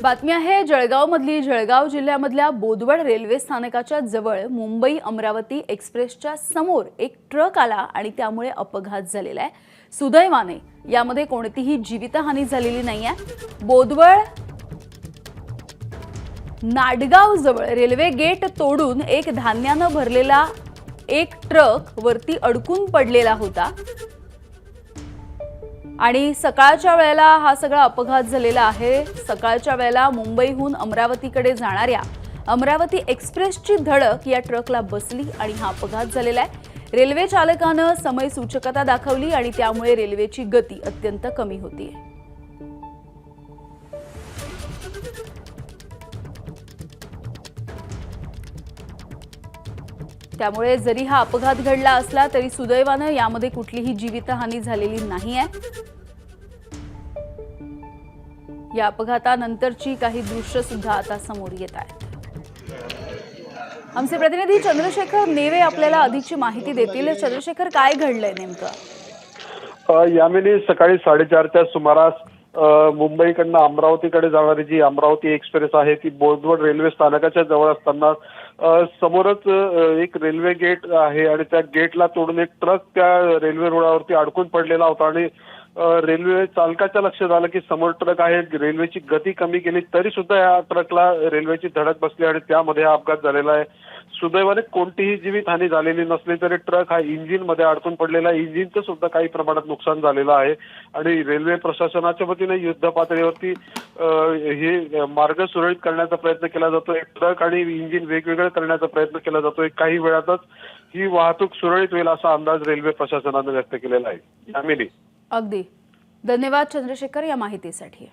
बातमी आहे जळगावमधली। जळगाव जिल्ह्यामधल्या बोदवड रेल्वे स्थानकाच्या जवळ मुंबई अमरावती एक्सप्रेसच्या समोर एक ट्रक आला आणि त्यामुळे अपघात झालेला आहे। सुदैवाने यामध्ये कोणतीही जीवितहानी झालेली नाहीये। बोदवड नाडगाव जवळ रेल्वे गेट तोडून एक धान्याने भरलेला एक ट्रक वरती अडकून पडलेला होता आणि सकाळच्या वेळेला हा सगळा अपघात झालेला आहे। सकाळच्या वेळेला मुंबईहून अमरावतीकडे जाणाऱ्या अमरावती एक्सप्रेसची धडक या ट्रकला बसली आणि हा अपघात झालेला आहे। रेल्वे चालकाने समय सूचकता दाखवली आणि त्यामुळे रेल्वेची गती अत्यंत कमी होतीये। त्यामुळे जरी हा अपघात घडला असला तरी सुदैवाने यामध्ये कुठलीही जीवितहानी झालेली नाहीये। या अपघातानंतरची काही दृश्य सुद्धा आता समोर येत आहेत। आमचे प्रतिनिधी चंद्रशेखर नेवे आपल्याला अधिकची माहिती देतील। चंद्रशेखर, काय घडलंय नेमकं? यामिनी सकाळी 4:30च्या सुमारास मुंबईकडनं अमरावतीकडे जाणारी जी अमरावती एक्सप्रेस आहे ती बोदवड रेल्वे स्थानकाच्या जवळ असताना समोरच एक रेल्वे गेट आहे आणि त्या गेटला तोडून एक ट्रक त्या रेल्वे रुळावरती अडकून पडलेला होता आणि रेल्वे चालकाच्या लक्षात आलं की समोर ट्रक आहे। रेल्वेची गती कमी केली तरी सुद्धा या ट्रकला रेल्वेची धडक बसली आणि त्यामध्ये हा अपघात झालेला आहे। सुदैवाने कोणतीही जीवितहानी झालेली नसली तरी ट्रक हा इंजिन मध्ये अडकून पडलेला आहे। इंजिनचं सुद्धा काही प्रमाणात नुकसान झालेलं आहे आणि रेल्वे प्रशासनाच्या वतीने युद्ध पातळीवरती हे मार्ग सुरळीत करण्याचा प्रयत्न केला जातोय। ट्रक आणि इंजिन वेगवेगळं करण्याचा प्रयत्न केला जातोय। काही वेळातच ही वाहतूक सुरळीत होईल असा अंदाज रेल्वे प्रशासनाने व्यक्त केलेला आहे। यामिनी, अगदी धन्यवाद चंद्रशेखर या माहितीसाठी।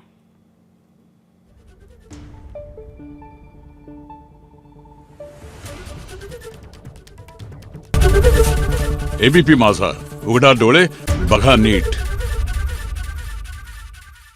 एबीपी माझा, उघडा डोळे बघा नीट।